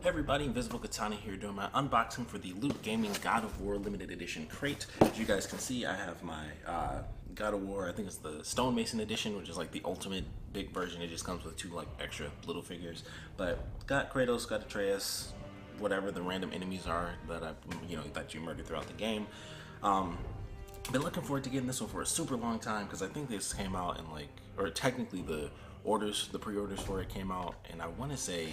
Hey everybody, Invisiblekatana here doing my unboxing for the Loot Gaming God of War limited edition crate. As you guys can see, I have my God of War, I think it's the Stonemason edition, which is like the ultimate big version. It just comes with two like extra little figures. But got Kratos, got Atreus, whatever the random enemies are that that you murder throughout the game. Been looking forward to getting this one for a super long time because I think this came out in or technically the pre-orders for it came out, and I want to say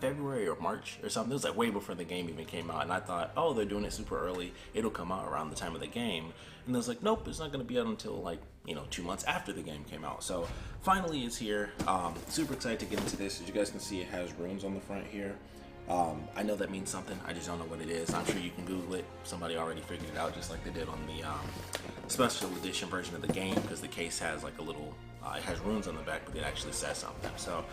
February or March or something. It was like way before the game even came out, and I thought, oh, they're doing it super early, it'll come out around the time of the game. And I was like, nope, it's not going to be out until 2 months after the game came out. So finally it's here. Super excited to get into this. As you guys can see, it has runes on the front here. I know that means something, I just don't know what it is. I'm sure you can Google it. Somebody already figured it out, just like they did on the special edition version of the game, because the case has like a little it has runes on the back, but it actually says something. So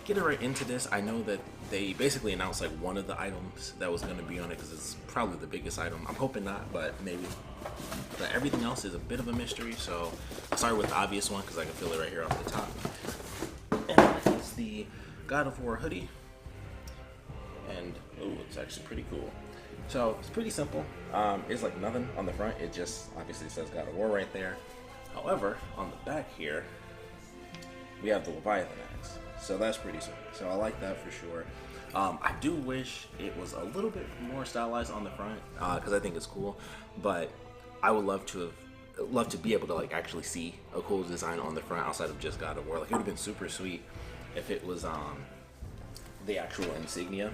get right into this. I know that they basically announced like one of the items that was going to be on it because it's probably the biggest item. I'm hoping not, but maybe. But everything else is a bit of a mystery, so I'll start with the obvious one because I can feel it right here off the top. And that is the God of War hoodie. And oh, it's actually pretty cool. So it's pretty simple. It's like nothing on the front. It just obviously says God of War right there. However, on the back here, we have the Leviathan axe. So that's pretty sweet. So I like that for sure. I do wish it was a little bit more stylized on the front because I think it's cool. But I would love to be able to like actually see a cool design on the front outside of just God of War. Like it would have been super sweet if it was the actual insignia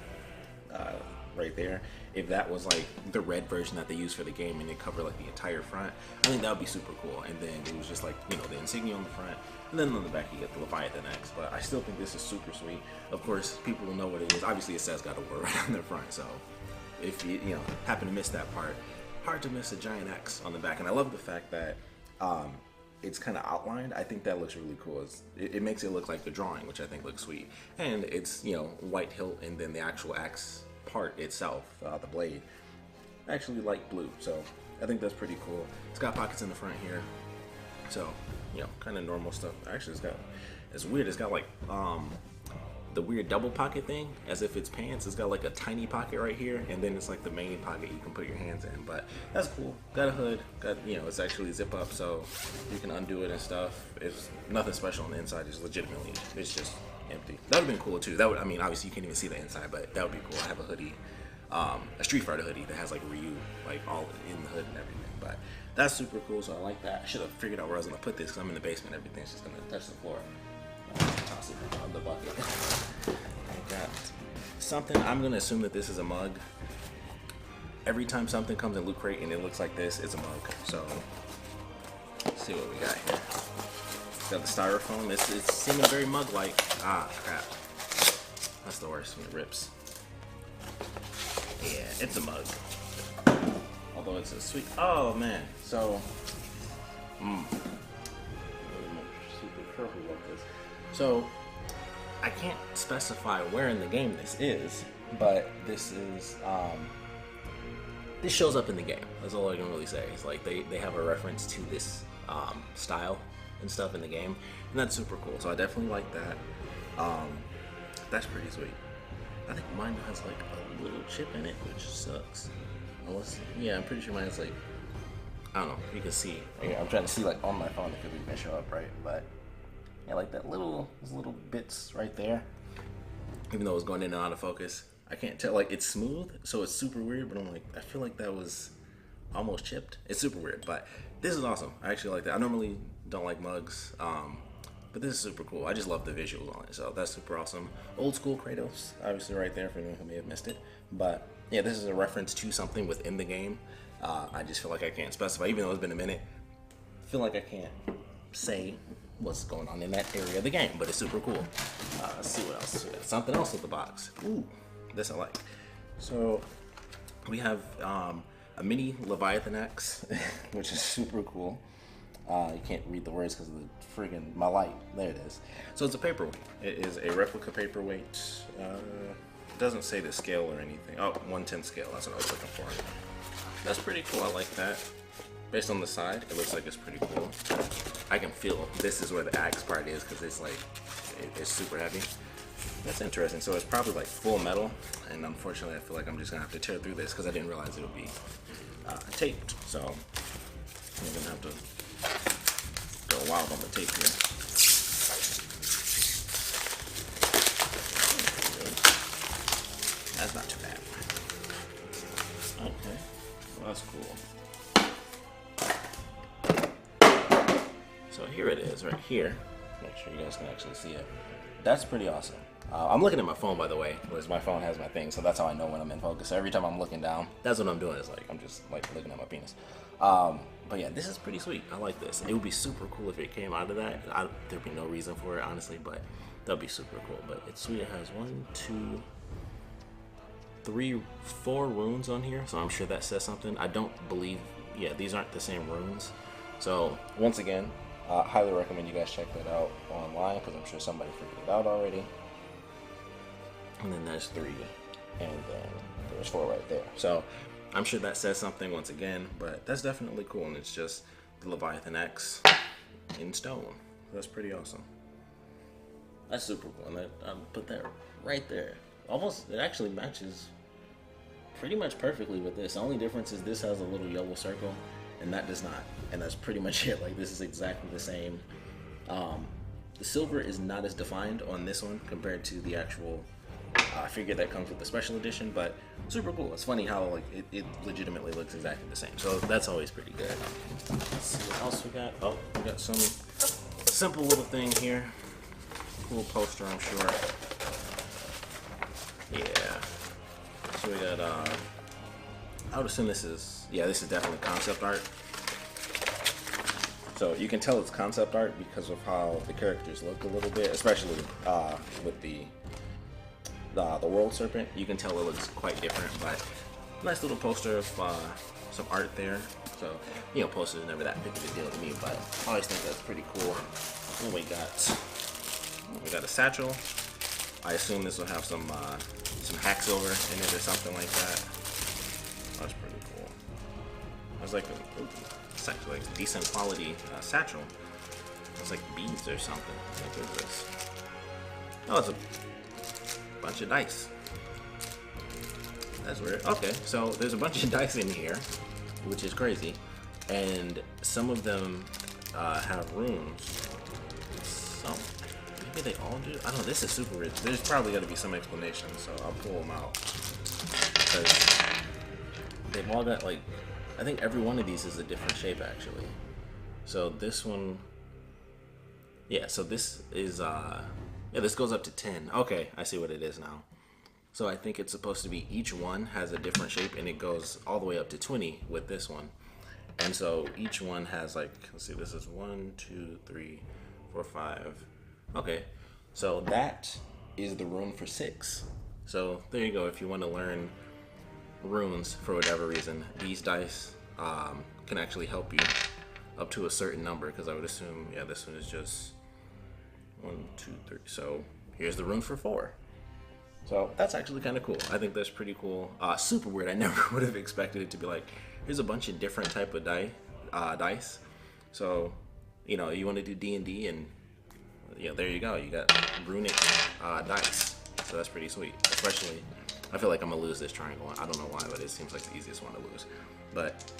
right there. If that was like the red version that they use for the game and it covered like the entire front, I think that would be super cool. And then it was just like, the insignia on the front, and then on the back you get the Leviathan axe. But I still think this is super sweet. Of course, people will know what it is. Obviously it says God of War right on the front, so if you happen to miss that part, hard to miss a giant axe on the back. And I love the fact that it's kind of outlined. I think that looks really cool. It makes it look like the drawing, which I think looks sweet. And it's white hilt, and then the actual axe part itself, the blade, actually light blue. So I think that's pretty cool. It's got pockets in the front here, so kind of normal stuff. Actually, it's weird. It's got like the weird double pocket thing, as if it's pants. It's got like a tiny pocket right here, and then it's like the main pocket you can put your hands in. But that's cool. Got a hood. Got it's actually zip up, so you can undo it and stuff. It's nothing special on the inside. It's legitimately, it's just empty. That would have been cool too. That would, obviously you can't even see the inside, but that would be cool. I have a hoodie, a Street Fighter hoodie that has like Ryu like all in the hood and everything. But that's super cool, so I like that. I should have figured out where I was gonna put this because I'm in the basement. Everything's just gonna touch the floor. Toss it on the bucket. I got something. I'm gonna assume that this is a mug. Every time something comes in Lootcrate and it looks like this, it's a mug. So let's see what we got here. Got the styrofoam. It's seeming very mug-like. Ah, crap. That's the worst when it rips. Yeah, it's a mug. Although it's a sweet. Oh man. So, super careful about this. So, I can't specify where in the game this is, but this is this shows up in the game. That's all I can really say. It's like they have a reference to this style and stuff in the game, and that's super cool. So I definitely like that. That's pretty sweet. I think mine has like a little chip in it, which sucks. Yeah, I'm pretty sure mine is like, I don't know, you can see. I'm trying to see like on my phone if it would even show up right, but yeah, like those little bits right there. Even though it's going in and out of focus, I can't tell. Like it's smooth, so it's super weird. But I'm like, I feel like that was almost chipped. It's super weird, but this is awesome. I actually like that. I normally don't like mugs, but this is super cool. I just love the visuals on it, so that's super awesome. Old school Kratos, obviously right there for anyone who may have missed it. But yeah, this is a reference to something within the game. I just feel like I can't specify, even though it's been a minute. I feel like I can't say what's going on in that area of the game, but it's super cool. Let's see what else. We got something else with the box. Ooh, this I like. So we have a mini Leviathan axe, which is super cool. You can't read the words because of the friggin' my light. There it is. So it's a paperweight. It is a replica paperweight. It doesn't say the scale or anything. Oh, 1/10 scale. That's what I was looking for. That's pretty cool. I like that. Based on the side, it looks like it's pretty cool. I can feel this is where the axe part is because it's like it's super heavy. That's interesting. So it's probably like full metal, and unfortunately I feel like I'm just gonna have to tear through this because I didn't realize it would be taped. So I'm gonna have to go wild on the tape here. That's not too bad. Okay, well, that's cool. So here it is, right here. Make sure you guys can actually see it. That's pretty awesome. I'm looking at my phone, by the way, because my phone has my thing, so that's how I know when I'm in focus. So every time I'm looking down, that's what I'm doing. Is like I'm just like looking at my penis. But yeah, this is pretty sweet. I like this. It would be super cool if it came out of that. There'd be no reason for it, honestly, but that'd be super cool. But it's sweet. It has 1, 2, 3, 4 runes on here, so I'm sure that says something. I don't believe, yeah, these aren't the same runes. So once again, highly recommend you guys check that out online because I'm sure somebody figured it out already. And then there's 3, and then there's 4 right there. So I'm sure that says something once again, but that's definitely cool, and it's just the Leviathan X in stone. That's pretty awesome. That's super cool, and I'll put that right there. Almost, it actually matches pretty much perfectly with this. The only difference is this has a little yellow circle, and that does not. And that's pretty much it. Like, this is exactly the same. The silver is not as defined on this one compared to the actual figure that comes with the special edition, but super cool. It's funny how like it legitimately looks exactly the same. So that's always pretty good. Let's see what else we got. Oh, we got some simple little thing here. Cool poster, I'm sure. Yeah. So we got I would assume this is, yeah, this is definitely concept art. So you can tell it's concept art because of how the characters look a little bit, especially with the world serpent. You can tell it looks quite different, but nice little poster of some art there. So, you know, posters are never that big of a deal to me, but I always think that's pretty cool. And we got a satchel. I assume this will have some hack silver in it or something like that. That's pretty cool. It's like it's actually like decent quality satchel. It's like beads or something. What is this? Oh, it's a bunch of dice. That's weird. Okay, so there's a bunch of dice in here, which is crazy, and some of them have runes. So maybe they all do. I don't know. This is super rich. There's probably got to be some explanation, so I'll pull them out because they've all got like. I think every one of these is a different shape actually. So this one, yeah. So this is yeah, this goes up to 10. Okay, I see what it is now. So I think it's supposed to be each one has a different shape, and it goes all the way up to 20 with this one. And so each one has like, let's see, this is 1, 2, 3, 4, 5. Okay, so that is the rune for 6. So there you go. If you want to learn runes for whatever reason, these dice can actually help you up to a certain number, because I would assume, yeah, this one is just 1, 2, 3. So here's the rune for 4. So that's actually kind of cool. I think that's pretty cool. Super weird. I never would have expected it to be like, here's a bunch of different type of dice. So, you know, you want to do D&D, and yeah, there you go. You got runic dice. So that's pretty sweet. Especially, I feel like I'm gonna lose this triangle. I don't know why, but it seems like the easiest one to lose. But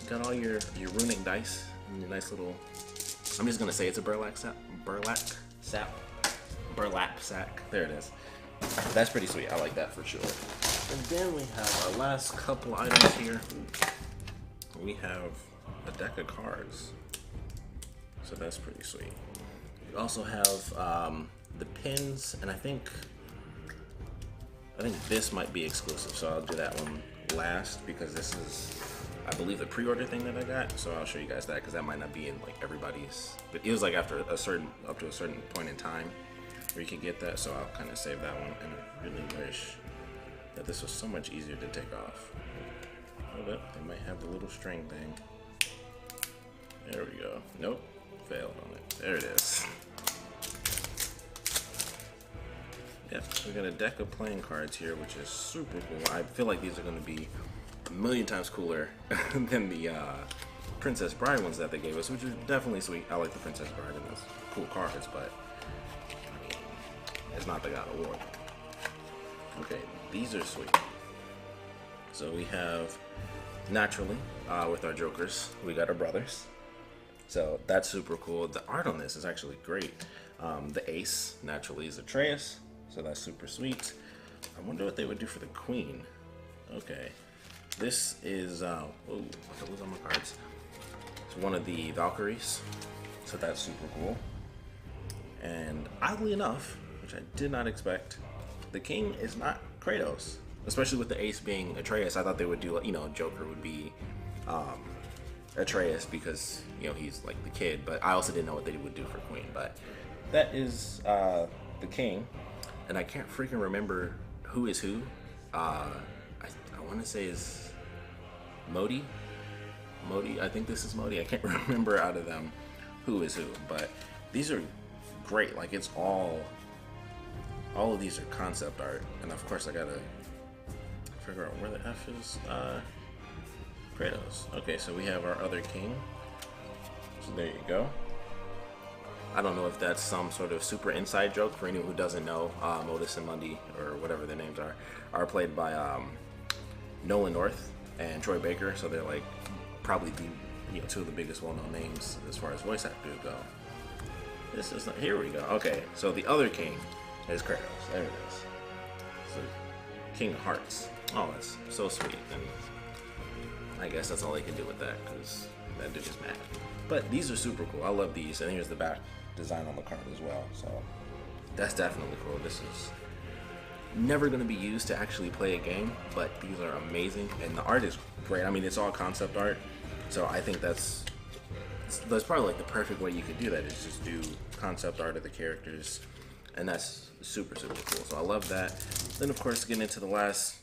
you got all your runic dice in your nice little. I'm just gonna say it's a burlap sack. There it is. That's pretty sweet. I like that for sure. And then we have our last couple items here. We have a deck of cards. So that's pretty sweet. We also have the pins, and I think this might be exclusive, so I'll do that one last because this is, I believe, the pre-order thing that I got. So I'll show you guys that because that might not be in like everybody's. But it was like after up to a certain point in time where you could get that. So I'll kind of save that one, and I really wish that this was so much easier to take off. Hold up, they might have the little string thing. There we go. Nope, failed on it. There it is. Yep, we got a deck of playing cards here, which is super cool. I feel like these are going to be a million times cooler than the Princess Bride ones that they gave us, which is definitely sweet. I like the Princess Bride, and those cool cards, but I mean, It's not the God of War. Okay, these are sweet. So we have, naturally, with our Jokers, we got our brothers. So that's super cool. The art on this is actually great. The ace, naturally, is Atreus. So that's super sweet. I wonder what they would do for the queen. Okay. This is, oh, I lose all my cards. It's one of the Valkyries. So that's super cool. And oddly enough, which I did not expect, the king is not Kratos. Especially with the ace being Atreus, I thought they would do, you know, Joker would be Atreus because, you know, he's like the kid. But I also didn't know what they would do for queen. But that is the king. And I can't freaking remember who is who. I want to say is Modi. I think this is Modi. I can't remember out of them who is who. But these are great. Like, it's all of these are concept art. And of course I gotta figure out where the F is Kratos. Okay, so we have our other king. So there you go. I don't know if that's some sort of super inside joke for anyone who doesn't know. Modus and Mundy, or whatever their names are played by Nolan North and Troy Baker. So they're like probably the, you know, two of the biggest well-known names as far as voice actors go. This is not, here we go. Okay, so the other king is Kratos. There it is. So King of Hearts. Oh, that's so sweet. And I guess that's all they can do with that because that dude is mad. But these are super cool. I love these. And here's the back design on the card as well. So that's definitely cool. This is never going to be used to actually play a game, but these are amazing. And the art is great. I mean, it's all concept art. So I think that's probably like the perfect way you could do that is just do concept art of the characters. And that's super, super cool. So I love that. Then, of course, getting into the last,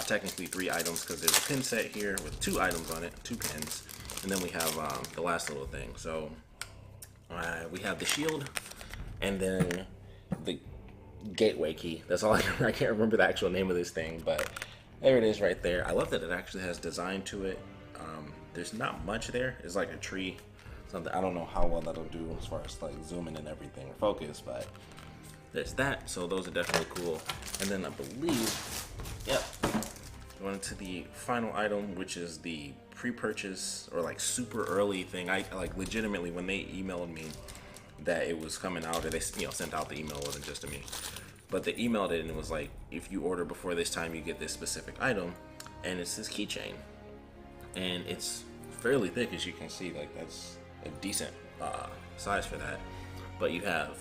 technically 3 items because there's a pin set here with 2 items on it, 2 pins. And then we have the last little thing. So we have the shield and then the gateway key. That's all I can't remember the actual name of this thing, but there it is right there. I love that it actually has design to it. There's not much there. It's like a tree. Something I don't know how well that'll do as far as like zooming and everything or focus, but there's that. So those are definitely cool. And then I believe, yep, going into the final item, which is the pre-purchase or like super early thing. I like legitimately when they emailed me that it was coming out, or they, you know, sent out the email. It wasn't just to me, but they emailed it and it was like, if you order before this time, you get this specific item, and it's this keychain, and it's fairly thick as you can see. Like that's a decent size for that. But you have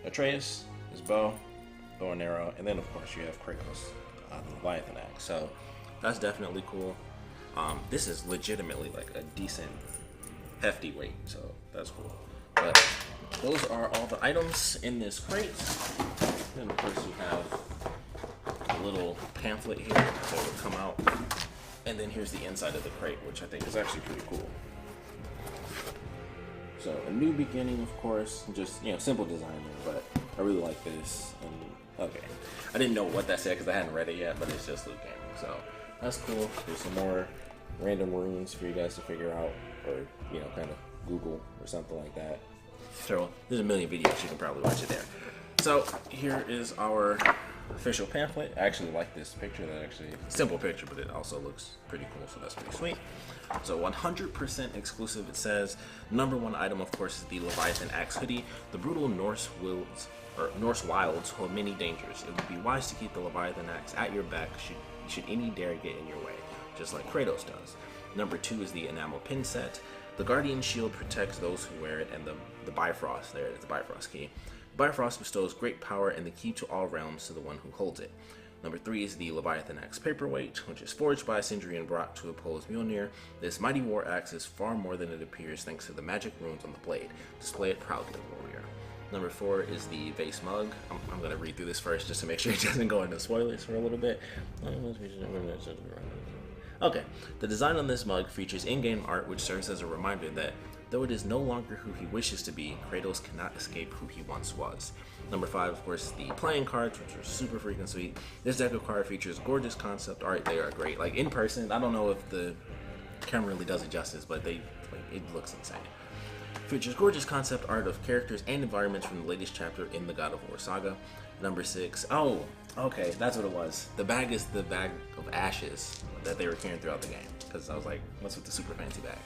Atreus, his bow and arrow, and then of course you have Kratos, the Leviathan axe. So that's definitely cool. This is legitimately like a decent, hefty weight, so that's cool. But those are all the items in this crate. Then of course you have a little pamphlet here that will come out, and then here's the inside of the crate, which I think is actually pretty cool. So a new beginning, of course, just, you know, simple design, but I really like this. And okay, I didn't know what that said because I hadn't read it yet, but it's just Loot Gaming, so that's cool. There's some more random runes for you guys to figure out, or, you know, kind of Google or something like that. So there's a million videos, you can probably watch it there. So here is our official pamphlet. I actually like this picture. That actually simple picture, but it also looks pretty cool, so that's pretty sweet. So 100% exclusive. It says #1 item, of course, is the Leviathan Axe Hoodie. The brutal Norse wilds hold many dangers. It would be wise to keep the Leviathan Axe at your back should any dare get in your way, just like Kratos does. #2 is the enamel pin set. The Guardian Shield protects those who wear it, and the Bifrost, there it is, the Bifrost key. Bifrost bestows great power and the key to all realms to the one who holds it. #3 is the Leviathan Axe Paperweight, which is forged by Sindri and Brock to oppose Mjolnir. This mighty war axe is far more than it appears thanks to the magic runes on the blade. Display it proudly, warrior. #4 is the Vase Mug. I'm going to read through this first just to make sure it doesn't go into spoilers for a little bit. Okay, the design on this mug features in-game art which serves as a reminder that though it is no longer who he wishes to be, Kratos cannot escape who he once was. #5, of course, the playing cards, which are super freaking sweet. This deck of cards features gorgeous concept art. They are great. Like in person, I don't know if the camera really does it justice, but it looks insane. Features gorgeous concept art of characters and environments from the latest chapter in the God of War saga. Number 6. Oh, okay, that's what it was. The bag is the bag of ashes that they were carrying throughout the game. Because I was like, what's with the super fancy bag?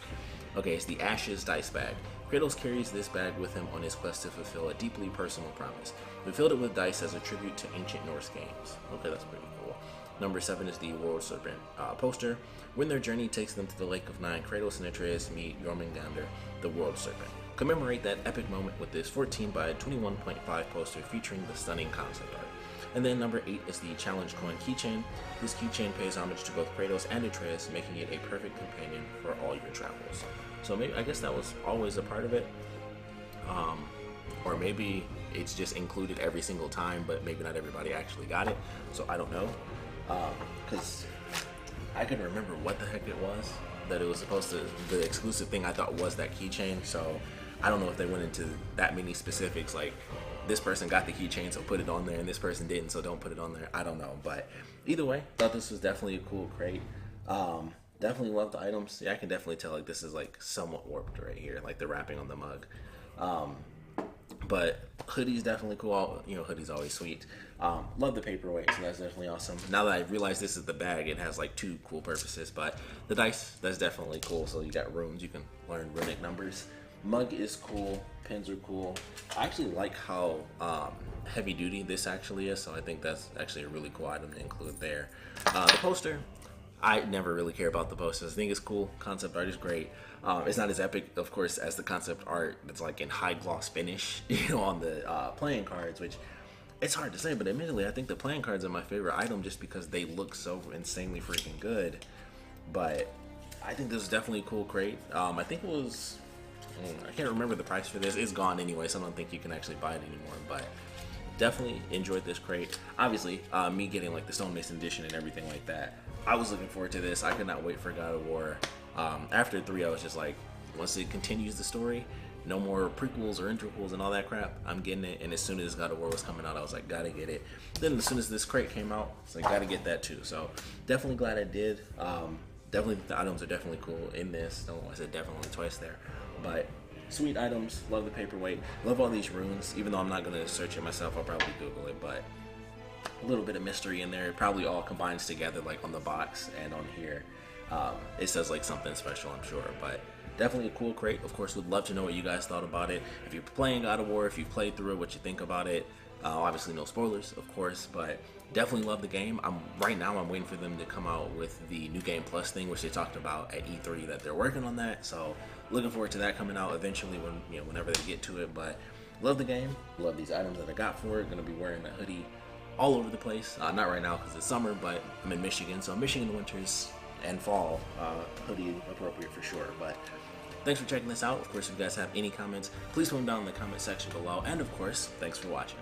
Okay, it's the Ashes Dice Bag. Kratos carries this bag with him on his quest to fulfill a deeply personal promise. We filled it with dice as a tribute to ancient Norse games. Okay, that's pretty cool. Number 7 is the World Serpent poster. When their journey takes them to the Lake of Nine, Kratos and Atreus meet Jormungandr, the World Serpent. Commemorate that epic moment with this 14 by 21.5 poster featuring the stunning concept art. And then number 8 is the Challenge Coin Keychain. This keychain pays homage to both Kratos and Atreus, making it a perfect companion for all your travels. So maybe, I guess that was always a part of it. Or maybe it's just included every single time, but maybe not everybody actually got it. So I don't know. Because I couldn't remember what the heck it was that it was supposed to, the exclusive thing I thought was that keychain. So I don't know if they went into that many specifics, like this person got the keychain, so put it on there, and this person didn't, so don't put it on there. I don't know, but either way, thought this was definitely a cool crate. Definitely love the items. Yeah, I can definitely tell like this is like somewhat warped right here, like the wrapping on the mug. But Hoodie's definitely cool. You know, Hoodie's always sweet. Love the paperweight, so that's definitely awesome. Now that I realize this is the bag, it has like 2 cool purposes, but the dice, that's definitely cool. So you got runes, you can learn runic numbers. Mug is cool, pins are cool. I actually like how heavy duty this actually is, so I think that's actually a really cool item to include there. The poster, I never really care about the posters. I think it's cool. Concept art is great. It's not as epic, of course, as the concept art that's like in high gloss finish, you know, on the playing cards, which it's hard to say, but admittedly, I think the playing cards are my favorite item just because they look so insanely freaking good. But I think this is definitely a cool crate. I think it was, I can't remember the price for this. It's gone anyway, so I don't think you can actually buy it anymore, but definitely enjoyed this crate. Obviously, me getting like the Stonemason edition and everything like that, I was looking forward to this. I could not wait for God of War. After 3, I was just like, once it continues the story, no more prequels or interquels and all that crap, I'm getting it. And as soon as God of War was coming out, I was like, gotta get it. Then as soon as this crate came out, it's like, gotta get that too. So definitely glad I did. Definitely the items are definitely cool in this. No, I said definitely twice there, but sweet items. Love the paperweight. Love all these runes. Even though I'm not gonna search it myself, I'll probably Google it, but a little bit of mystery in there. It probably all combines together, like on the box and on here. It says like something special, I'm sure, but definitely a cool crate. Of course, would love to know what you guys thought about it. If you're playing God of War, if you've played through it, what you think about it. Obviously no spoilers, of course, but definitely love the game. Right now I'm waiting for them to come out with the New Game Plus thing, which they talked about at E3 that they're working on that. So looking forward to that coming out eventually when, you know, whenever they get to it. But love the game, love these items that I got for it. Gonna be wearing that hoodie all over the place. Not right now because it's summer, but I'm in Michigan, so Michigan winters and fall, hoodie appropriate for sure. But thanks for checking this out. Of course, if you guys have any comments, please put them down in the comment section below. And of course, thanks for watching.